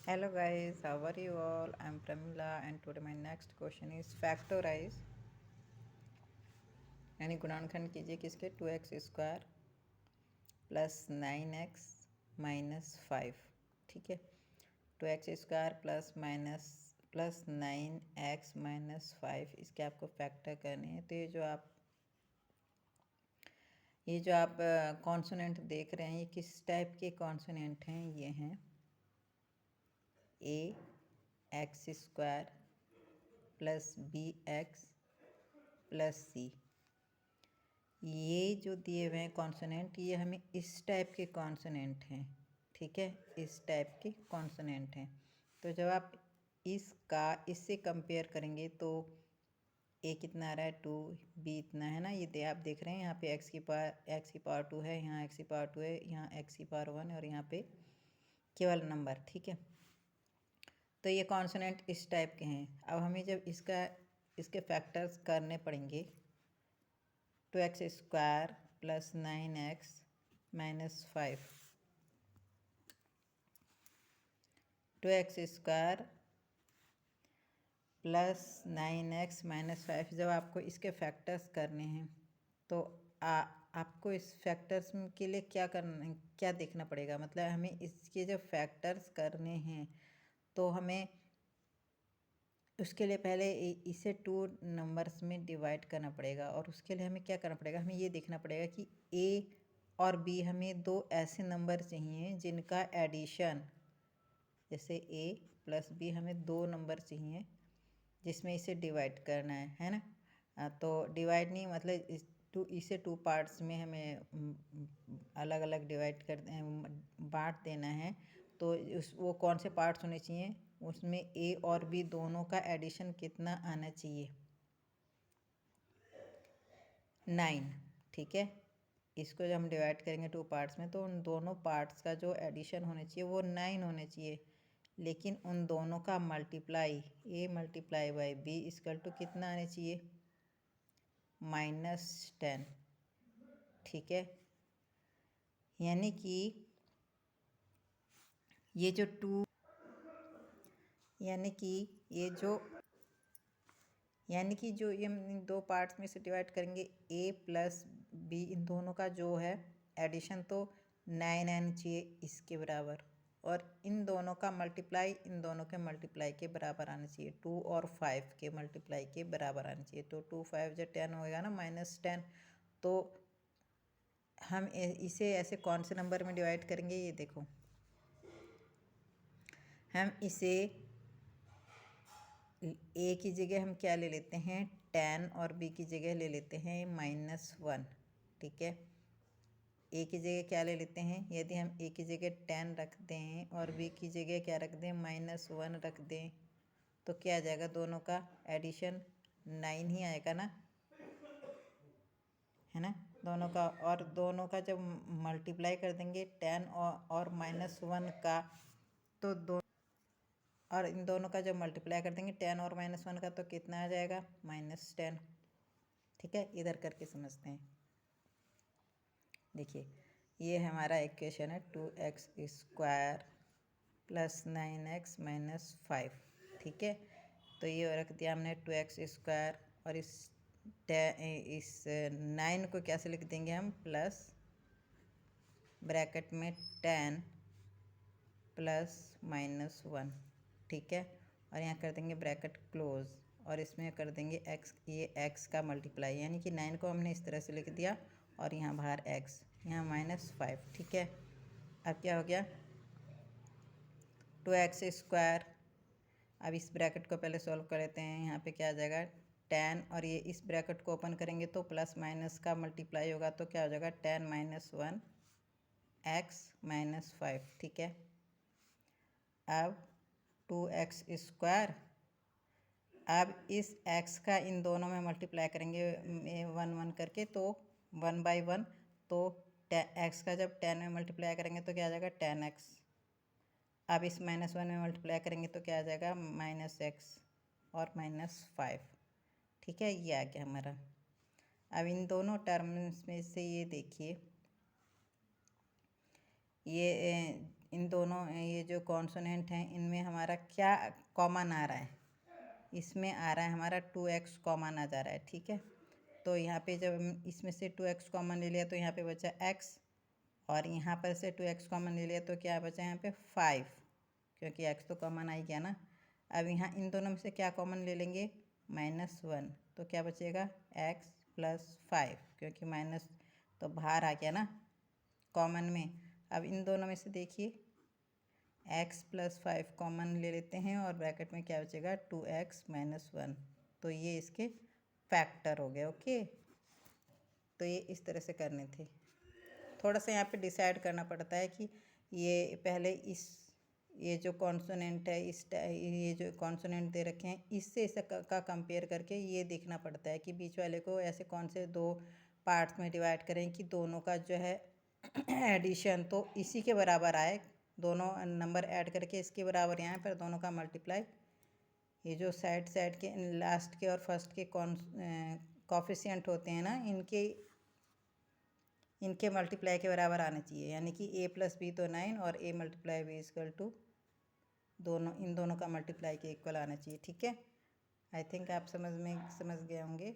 Hello guys, how are you all? I'm Pramila and today my next question is factorize यानी गुणनखंड कीजिए किसके 2x² plus 9x minus 5। ठीक है, 2x² plus 9x minus 5 इसके आपको factor करने हैं। तो ये जो आप कॉन्सोनेंट देख रहे हैं ये किस टाइप के कॉन्सोनेंट हैं? ये हैं ax² प्लस bx प्लस सी। ये जो दिए हुए हैं कॉन्सोनेंट ये हमें इस टाइप के कॉन्सोनेंट हैं। ठीक है, इस टाइप के कॉन्सोनेंट हैं। तो जब आप इससे कंपेयर करेंगे तो ए कितना आ रहा है 2, बी इतना है ना। ये आप देख रहे हैं यहाँ पे x की पावर 2 है, यहाँ x की पावर 2 है, यहाँ x की पावर 1 है और यहाँ पे केवल नंबर। ठीक है, तो ये कॉन्सोनेंट इस टाइप के हैं। अब हमें जब इसके फैक्टर्स करने पड़ेंगे 2x² plus 9x minus 5, 2x² plus 9x minus 5 जब आपको इसके फैक्टर्स करने हैं तो आपको इस फैक्टर्स के लिए क्या देखना पड़ेगा? मतलब हमें इसके जो फैक्टर्स करने हैं तो हमें उसके लिए पहले इसे 2 नंबर्स में डिवाइड करना पड़ेगा। और उसके लिए हमें क्या करना पड़ेगा? हमें ये देखना पड़ेगा कि a और b हमें दो ऐसे नंबर चाहिए जिनका एडिशन, जैसे a प्लस b हमें दो नंबर चाहिए जिसमें इसे डिवाइड करना है ना। तो डिवाइड नहीं मतलब इसे 2 पार्ट्स में हमें अलग अलग डिवाइड कर बांट देना है। तो वो कौन से पार्ट्स होने चाहिए? उसमें ए और बी दोनों का एडिशन कितना आना चाहिए? 9। ठीक है, इसको जब हम डिवाइड करेंगे 2 पार्ट्स में तो उन दोनों पार्ट्स का जो एडिशन होने चाहिए वो 9 होने चाहिए। लेकिन उन दोनों का multiply A multiply by B equal to कितना आने चाहिए? -10। ठीक है, यानी कि ये जो टू यानी कि ये जो यानी कि जो ये हम इन दो पार्ट्स में से डिवाइड करेंगे a प्लस बी इन दोनों का जो है एडिशन तो 9 आना चाहिए इसके बराबर। और इन दोनों का मल्टीप्लाई इन दोनों के मल्टीप्लाई के बराबर आना चाहिए। 2 और 5 के मल्टीप्लाई के बराबर आना चाहिए। तो 2 5 जो 10 होएगा ना -10। तो हम इसे ऐसे कौन से नंबर में डिवाइड करेंगे? ये देखो, हम इसे ए की जगह हम क्या ले लेते हैं 10 और बी की जगह ले लेते हैं -1। ठीक है, ए की जगह क्या ले लेते हैं? यदि हम ए की जगह 10 रख दें और बी की जगह क्या रख दें -1 रख दें तो क्या आ जाएगा? दोनों का एडिशन 9 ही आएगा ना, है ना। दोनों का और दोनों का जब मल्टीप्लाई कर देंगे 10 और -1 का तो और इन दोनों का जब मल्टीप्लाई कर देंगे 10 और -1 का तो कितना आ जाएगा? -10। ठीक है, इधर करके समझते हैं। देखिए, ये हमारा इक्वेशन है 2x² प्लस 9x माइनस 5। ठीक है, तो ये रख दिया हमने 2x² और इस 9 को कैसे लिख देंगे हम? प्लस ब्रैकेट में 10 प्लस -1। ठीक है, और यहाँ कर देंगे ब्रैकेट क्लोज और इसमें कर देंगे x, ये x का मल्टीप्लाई यानी कि 9 को हमने इस तरह से लिख दिया और यहाँ बाहर x, यहाँ -5। ठीक है, अब क्या हो गया 2x²। अब इस ब्रैकेट को पहले सॉल्व कर लेते हैं। यहाँ पे क्या आ जाएगा 10 और ये इस ब्रैकेट को ओपन करेंगे तो प्लस माइनस का मल्टीप्लाई होगा तो क्या हो जाएगा 10 - 1 x - 5। ठीक है, अब 2x²। अब इस x का इन दोनों में मल्टीप्लाई करेंगे 1 1 करके तो 1/1। तो x का जब 10 में मल्टीप्लाई करेंगे तो क्या आ जाएगा 10x। अब इस -1 में मल्टीप्लाई करेंगे तो क्या आ जाएगा -x और -5। ठीक है, ये आ गया हमारा। अब इन दोनों टर्म्स में से ये देखिए, ये इन दोनों ये जो कॉन्सोनेंट हैं इनमें हमारा क्या कॉमन आ रहा है, इसमें आ रहा है हमारा 2x कॉमन आ जा रहा है, ठीक है। तो यहाँ पे जब इसमें से 2x कॉमन ले लिया तो यहाँ पे बचा x, और यहाँ पर से 2x कॉमन ले लिया तो क्या बचा यहाँ पे 5, क्योंकि x तो कॉमन आ ही गया ना। अब यहाँ इन दोनों में से क्या कॉमन ले लेंगे, -1, तो क्या बचेगा x + 5, क्योंकि माइनस तो बाहर आ गया ना कॉमन में। अब इन दोनों में से देखिए x + 5 कॉमन ले लेते हैं और ब्रैकेट में क्या बचेगा 2x - 1, तो ये इसके फैक्टर हो गए। ओके, तो ये इस तरह से करने थे। थोड़ा सा यहाँ पे डिसाइड करना पड़ता है कि ये पहले ये जो कॉन्सोनेंट है ये जो कॉन्सोनेंट दे रखे हैं इससे इसका कंपेयर करके ये देखना पड़ता है कि बीच वाले को ऐसे कौन से दो पार्ट्स में डिवाइड करें कि दोनों का जो है एडिशन तो इसी के बराबर आए, दोनों नंबर ऐड करके इसके बराबर यहाँ पर दोनों का मल्टीप्लाई, ये जो साइड के लास्ट के और फर्स्ट के कॉफिशिएंट होते हैं ना इनके मल्टीप्लाई के बराबर आना चाहिए, यानी कि a + b तो 9 और a × b = इन दोनों का मल्टीप्लाई के इक्वल आना चाहिए, ठीक है। आई थिंक आप समझ गए होंगे।